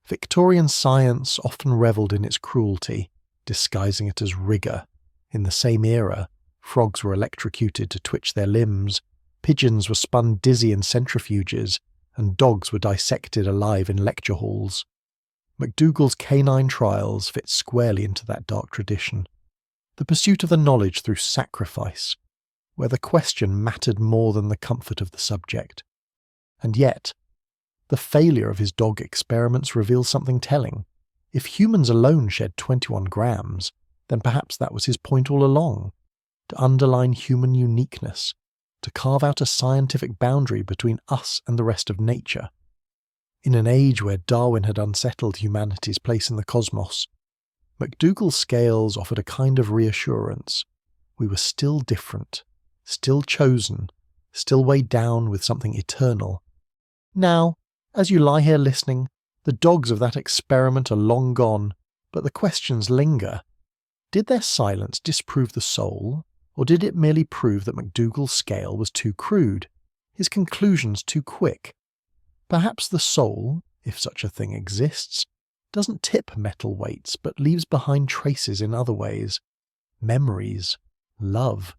Victorian science often revelled in its cruelty, disguising it as rigour. In the same era, frogs were electrocuted to twitch their limbs, pigeons were spun dizzy in centrifuges, and dogs were dissected alive in lecture halls. MacDougall's canine trials fit squarely into that dark tradition. The pursuit of the knowledge through sacrifice, where the question mattered more than the comfort of the subject. And yet, the failure of his dog experiments reveals something telling. If humans alone shed 21 grams, then perhaps that was his point all along, to underline human uniqueness, to carve out a scientific boundary between us and the rest of nature. In an age where Darwin had unsettled humanity's place in the cosmos, MacDougall's scales offered a kind of reassurance. We were still different, still chosen, still weighed down with something eternal. Now, as you lie here listening, the dogs of that experiment are long gone, but the questions linger. Did their silence disprove the soul, or did it merely prove that MacDougall's scale was too crude, his conclusions too quick? Perhaps the soul, if such a thing exists, doesn't tip metal weights but leaves behind traces in other ways. Memories, love,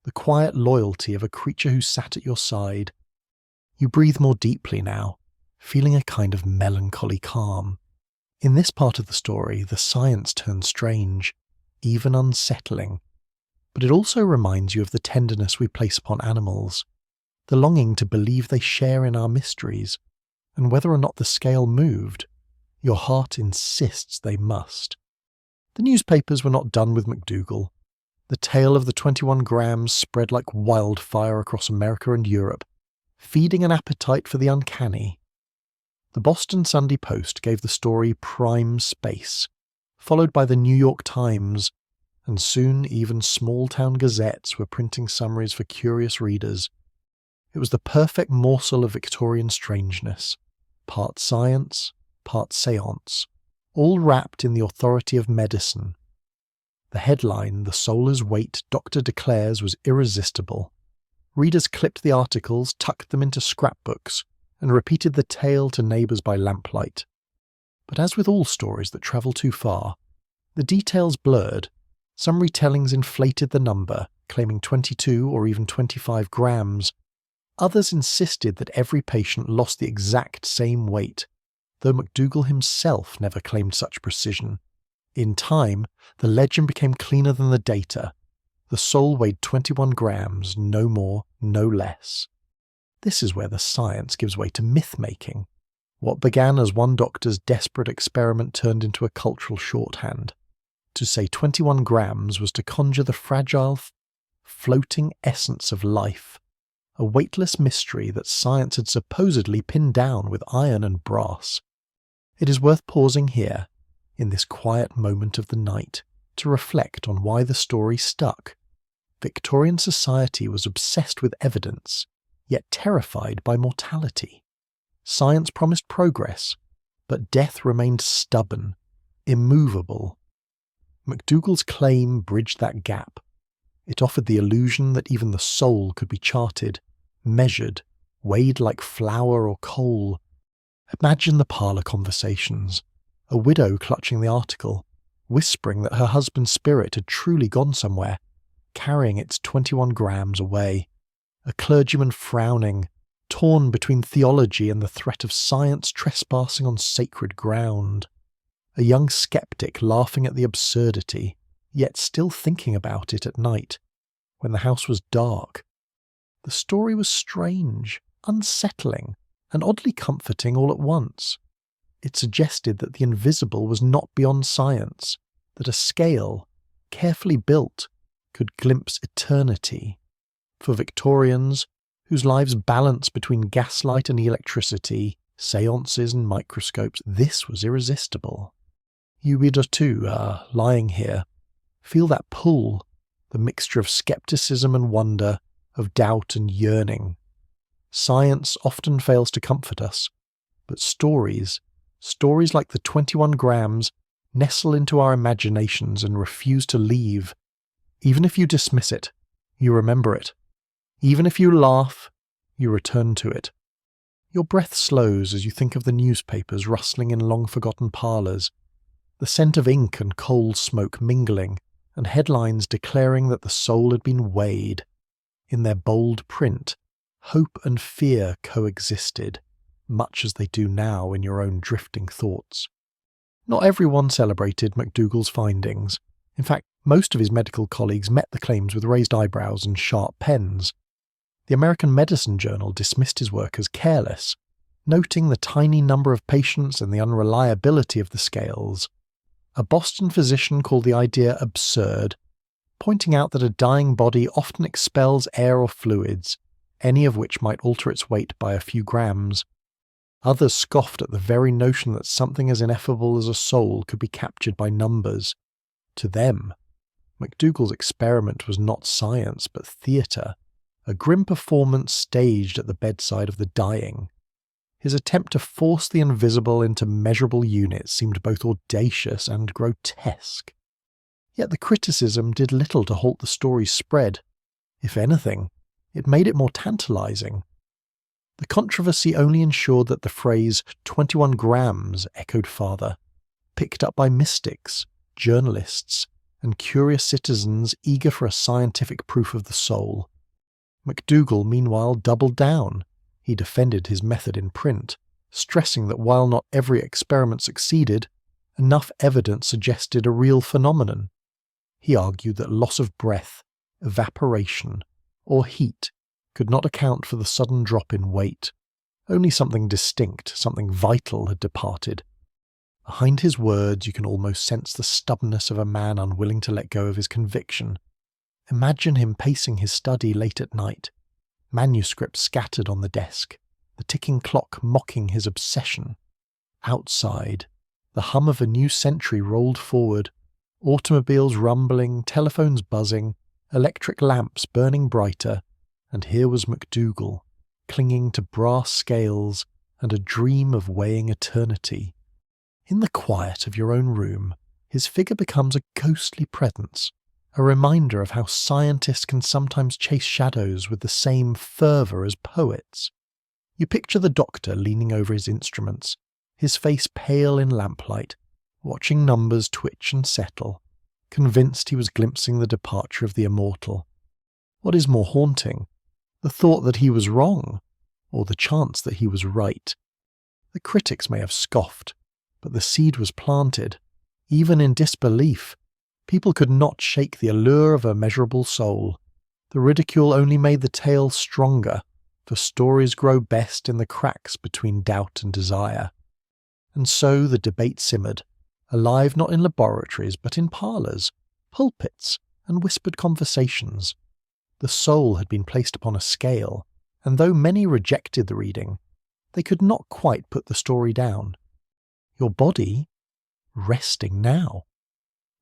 the quiet loyalty of a creature who sat at your side. You breathe more deeply now, feeling a kind of melancholy calm. In this part of the story, the science turns strange, even unsettling. But it also reminds you of the tenderness we place upon animals, the longing to believe they share in our mysteries, and whether or not the scale moved, your heart insists they must. The newspapers were not done with MacDougall. The tale of the 21 grams spread like wildfire across America and Europe, feeding an appetite for the uncanny. The Boston Sunday Post gave the story prime space, followed by the New York Times, and soon even small-town gazettes were printing summaries for curious readers. It was the perfect morsel of Victorian strangeness, part science, part séance, all wrapped in the authority of medicine. The headline, "The Soul is Weight, Doctor Declares," was irresistible. Readers clipped the articles, tucked them into scrapbooks, and repeated the tale to neighbours by lamplight. But as with all stories that travel too far, the details blurred. Some retellings inflated the number, claiming 22 or even 25 grams. Others insisted that every patient lost the exact same weight, though MacDougall himself never claimed such precision. In time, the legend became cleaner than the data. The soul weighed 21 grams, no more, no less. This is where the science gives way to myth-making. What began as one doctor's desperate experiment turned into a cultural shorthand. To say 21 grams was to conjure the fragile, floating essence of life, a weightless mystery that science had supposedly pinned down with iron and brass. It is worth pausing here, in this quiet moment of the night, to reflect on why the story stuck. Victorian society was obsessed with evidence, yet terrified by mortality. Science promised progress, but death remained stubborn, immovable, MacDougall's claim bridged that gap. It offered the illusion that even the soul could be charted, measured, weighed like flour or coal. Imagine the parlour conversations. A widow clutching the article, whispering that her husband's spirit had truly gone somewhere, carrying its 21 grams away. A clergyman frowning, torn between theology and the threat of science trespassing on sacred ground. A young skeptic laughing at the absurdity, yet still thinking about it at night, when the house was dark. The story was strange, unsettling, and oddly comforting all at once. It suggested that the invisible was not beyond science, that a scale, carefully built, could glimpse eternity. For Victorians, whose lives balance between gaslight and electricity, séances and microscopes, this was irresistible. You reader too, lying here, feel that pull, the mixture of skepticism and wonder, of doubt and yearning. Science often fails to comfort us, but stories like the 21 grams, nestle into our imaginations and refuse to leave. Even if you dismiss it, you remember it. Even if you laugh, you return to it. Your breath slows as you think of the newspapers rustling in long-forgotten parlours, the scent of ink and coal smoke mingling, and headlines declaring that the soul had been weighed. In their bold print, hope and fear coexisted, much as they do now in your own drifting thoughts. Not everyone celebrated MacDougall's findings. In fact, most of his medical colleagues met the claims with raised eyebrows and sharp pens. The American Medicine Journal dismissed his work as careless, noting the tiny number of patients and the unreliability of the scales. A Boston physician called the idea absurd, pointing out that a dying body often expels air or fluids, any of which might alter its weight by a few grams. Others scoffed at the very notion that something as ineffable as a soul could be captured by numbers. To them, MacDougall's experiment was not science but theatre, a grim performance staged at the bedside of the dying. His attempt to force the invisible into measurable units seemed both audacious and grotesque. Yet the criticism did little to halt the story's spread. If anything, it made it more tantalizing. The controversy only ensured that the phrase 21 grams echoed farther, picked up by mystics, journalists, and curious citizens eager for a scientific proof of the soul. MacDougall, meanwhile, doubled down. He defended his method in print, stressing that while not every experiment succeeded, enough evidence suggested a real phenomenon. He argued that loss of breath, evaporation, or heat could not account for the sudden drop in weight. Only something distinct, something vital had departed. Behind his words you can almost sense the stubbornness of a man unwilling to let go of his conviction. Imagine him pacing his study late at night, manuscripts scattered on the desk, the ticking clock mocking his obsession. Outside, the hum of a new century rolled forward, automobiles rumbling, telephones buzzing, electric lamps burning brighter, and here was MacDougall, clinging to brass scales and a dream of weighing eternity. In the quiet of your own room, his figure becomes a ghostly presence, a reminder of how scientists can sometimes chase shadows with the same fervour as poets. You picture the doctor leaning over his instruments, his face pale in lamplight, watching numbers twitch and settle, convinced he was glimpsing the departure of the immortal. What is more haunting, the thought that he was wrong, or the chance that he was right? The critics may have scoffed, but the seed was planted. Even in disbelief, people could not shake the allure of a measurable soul. The ridicule only made the tale stronger, for stories grow best in the cracks between doubt and desire. And so the debate simmered, alive not in laboratories but in parlours, pulpits, and whispered conversations. The soul had been placed upon a scale, and though many rejected the reading, they could not quite put the story down. Your body, resting now,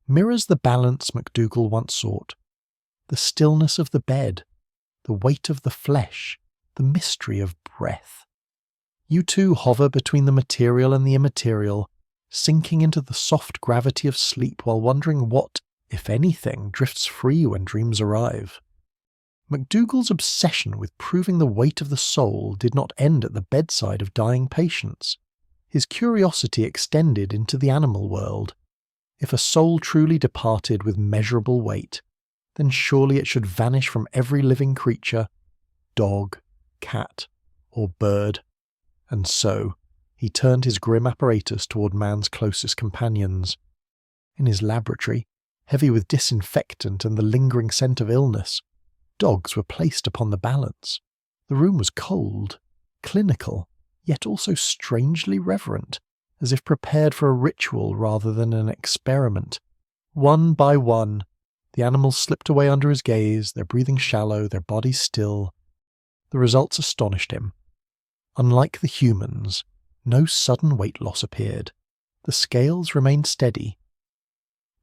mirrors the balance MacDougall once sought. The stillness of the bed, the weight of the flesh, the mystery of breath. You too hover between the material and the immaterial, sinking into the soft gravity of sleep while wondering what, if anything, drifts free when dreams arrive. MacDougall's obsession with proving the weight of the soul did not end at the bedside of dying patients. His curiosity extended into the animal world. If a soul truly departed with measurable weight, then surely it should vanish from every living creature, dog, cat, or bird. And so, he turned his grim apparatus toward man's closest companions. In his laboratory, heavy with disinfectant and the lingering scent of illness, dogs were placed upon the balance. The room was cold, clinical, yet also strangely reverent, as if prepared for a ritual rather than an experiment. One by one, the animals slipped away under his gaze, their breathing shallow, their bodies still. The results astonished him. Unlike the humans, no sudden weight loss appeared. The scales remained steady.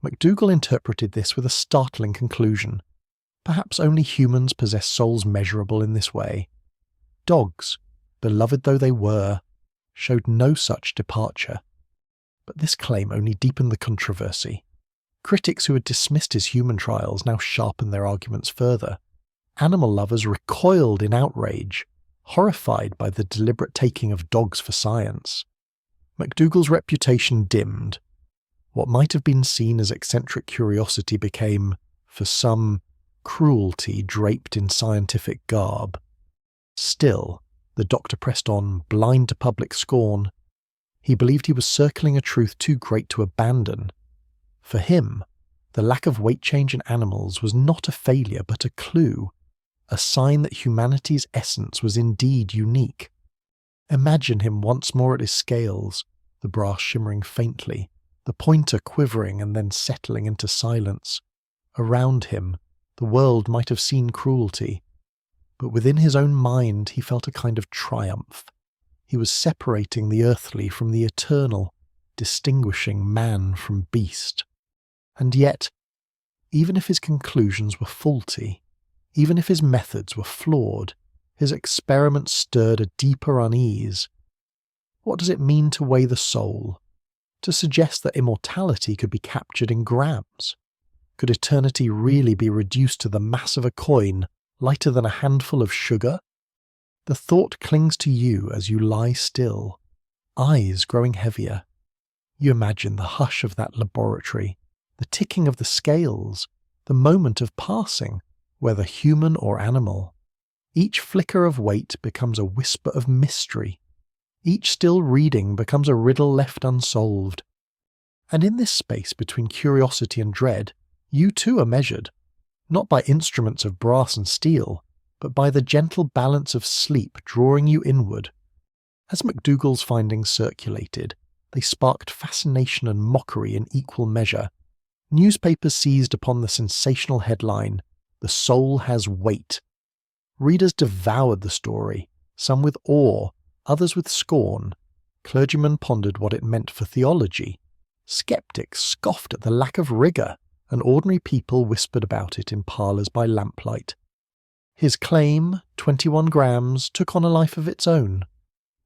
MacDougall interpreted this with a startling conclusion. Perhaps only humans possess souls measurable in this way. Dogs, beloved though they were, showed no such departure. But this claim only deepened the controversy. Critics who had dismissed his human trials now sharpened their arguments further. Animal lovers recoiled in outrage, horrified by the deliberate taking of dogs for science. MacDougall's reputation dimmed. What might have been seen as eccentric curiosity became, for some, cruelty draped in scientific garb. Still, the doctor pressed on, blind to public scorn. He believed he was circling a truth too great to abandon. For him, the lack of weight change in animals was not a failure but a clue, a sign that humanity's essence was indeed unique. Imagine him once more at his scales, the brass shimmering faintly, the pointer quivering and then settling into silence. Around him, the world might have seen cruelty, but within his own mind he felt a kind of triumph. He was separating the earthly from the eternal, distinguishing man from beast. And yet, even if his conclusions were faulty, even if his methods were flawed, his experiments stirred a deeper unease. What does it mean to weigh the soul? To suggest that immortality could be captured in grams? Could eternity really be reduced to the mass of a coin, lighter than a handful of sugar? The thought clings to you as you lie still, eyes growing heavier. You imagine the hush of that laboratory, the ticking of the scales, the moment of passing, whether human or animal. Each flicker of weight becomes a whisper of mystery. Each still reading becomes a riddle left unsolved. And in this space between curiosity and dread, you too are measured, not by instruments of brass and steel, but by the gentle balance of sleep drawing you inward. As MacDougall's findings circulated, they sparked fascination and mockery in equal measure. Newspapers seized upon the sensational headline, "The soul has weight." Readers devoured the story, some with awe, others with scorn. Clergymen pondered what it meant for theology. Skeptics scoffed at the lack of rigour, and ordinary people whispered about it in parlours by lamplight. His claim, 21 grams, took on a life of its own.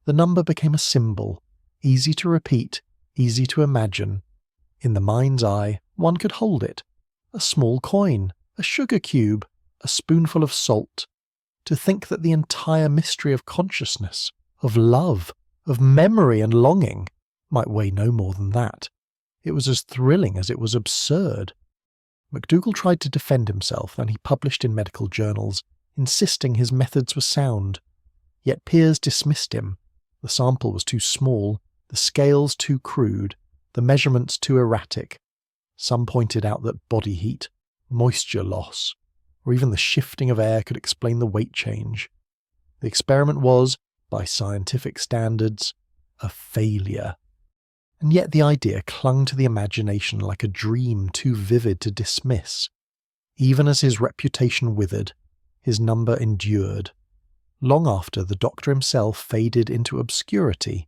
The number became a symbol, easy to repeat, easy to imagine. In the mind's eye, one could hold it. A small coin, a sugar cube, a spoonful of salt. To think that the entire mystery of consciousness, of love, of memory and longing, might weigh no more than that. It was as thrilling as it was absurd. MacDougall tried to defend himself, and he published in medical journals, insisting his methods were sound. Yet peers dismissed him. The sample was too small, the scales too crude, the measurements too erratic. Some pointed out that body heat, moisture loss, or even the shifting of air could explain the weight change. The experiment was, by scientific standards, a failure. And yet the idea clung to the imagination like a dream too vivid to dismiss. Even as his reputation withered, his number endured. Long after the doctor himself faded into obscurity,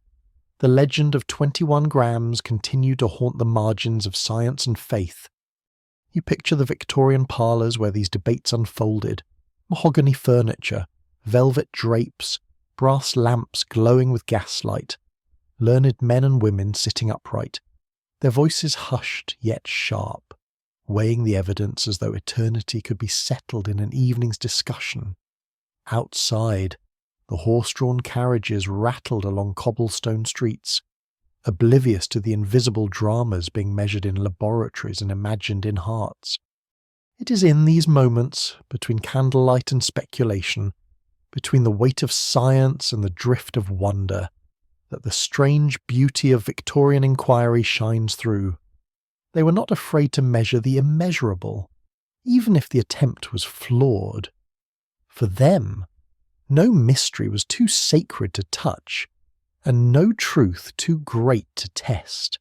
the legend of 21 grams continued to haunt the margins of science and faith. You picture the Victorian parlours where these debates unfolded, mahogany furniture, velvet drapes, brass lamps glowing with gaslight, learned men and women sitting upright, their voices hushed yet sharp, weighing the evidence as though eternity could be settled in an evening's discussion. Outside, the horse-drawn carriages rattled along cobblestone streets, oblivious to the invisible dramas being measured in laboratories and imagined in hearts. It is in these moments, between candlelight and speculation, between the weight of science and the drift of wonder, that the strange beauty of Victorian inquiry shines through. They were not afraid to measure the immeasurable, even if the attempt was flawed. For them, no mystery was too sacred to touch, and no truth too great to test.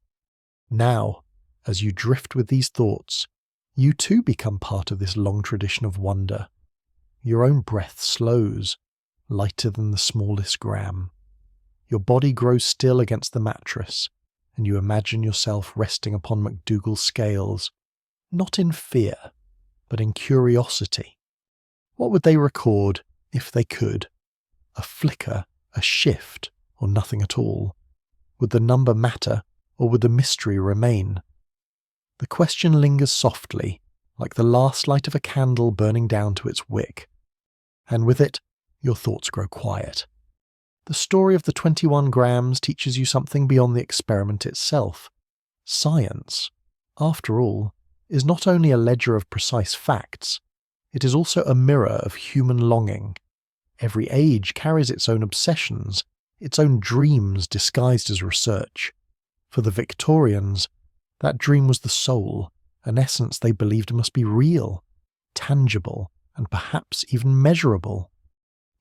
Now, as you drift with these thoughts, you too become part of this long tradition of wonder. Your own breath slows, lighter than the smallest gram. Your body grows still against the mattress, and you imagine yourself resting upon McDougall's scales, not in fear, but in curiosity. What would they record, if they could? A flicker, a shift, or nothing at all? Would the number matter, or would the mystery remain? The question lingers softly, like the last light of a candle burning down to its wick, and with it, your thoughts grow quiet. The story of the 21 grams teaches you something beyond the experiment itself. Science, after all, is not only a ledger of precise facts, it is also a mirror of human longing. Every age carries its own obsessions, its own dreams disguised as research. For the Victorians, that dream was the soul, an essence they believed must be real, tangible, and perhaps even measurable.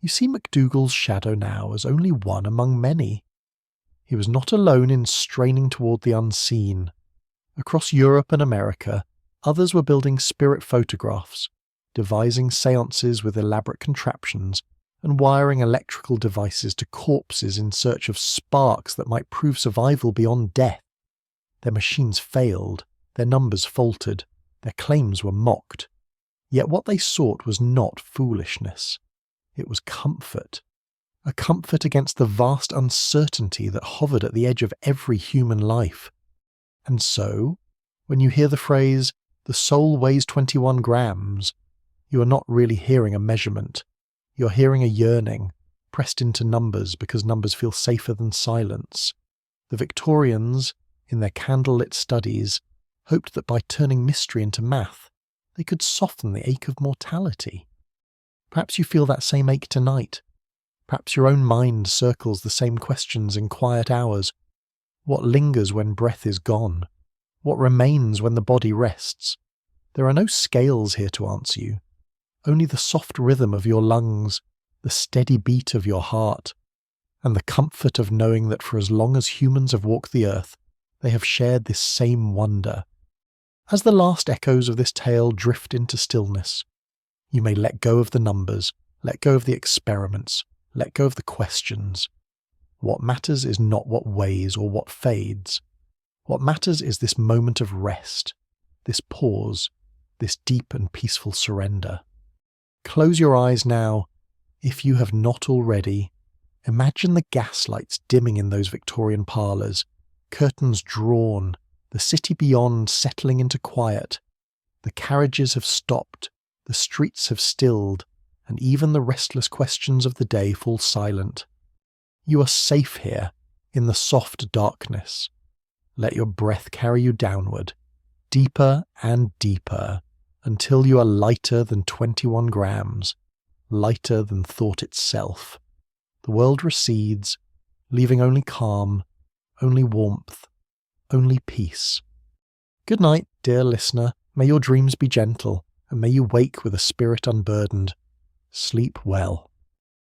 You see McDougall's shadow now as only one among many. He was not alone in straining toward the unseen. Across Europe and America, others were building spirit photographs, devising séances with elaborate contraptions, and wiring electrical devices to corpses in search of sparks that might prove survival beyond death. Their machines failed, their numbers faltered, their claims were mocked. Yet what they sought was not foolishness. It was comfort. A comfort against the vast uncertainty that hovered at the edge of every human life. And so, when you hear the phrase, "the soul weighs 21 grams," you are not really hearing a measurement. You're hearing a yearning, pressed into numbers because numbers feel safer than silence. The Victorians, in their candlelit studies, hoped that by turning mystery into math, they could soften the ache of mortality. Perhaps you feel that same ache tonight. Perhaps your own mind circles the same questions in quiet hours. What lingers when breath is gone? What remains when the body rests? There are no scales here to answer you. Only the soft rhythm of your lungs, the steady beat of your heart, and the comfort of knowing that for as long as humans have walked the earth, they have shared this same wonder. As the last echoes of this tale drift into stillness, you may let go of the numbers, let go of the experiments, let go of the questions. What matters is not what weighs or what fades. What matters is this moment of rest, this pause, this deep and peaceful surrender. Close your eyes now, if you have not already. Imagine the gaslights dimming in those Victorian parlours, curtains drawn, the city beyond settling into quiet. The carriages have stopped, the streets have stilled, and even the restless questions of the day fall silent. You are safe here, in the soft darkness. Let your breath carry you downward, deeper and deeper, until you are lighter than 21 grams, lighter than thought itself. The world recedes, leaving only calm, only warmth, only peace. Good night, dear listener. May your dreams be gentle, and may you wake with a spirit unburdened. Sleep well.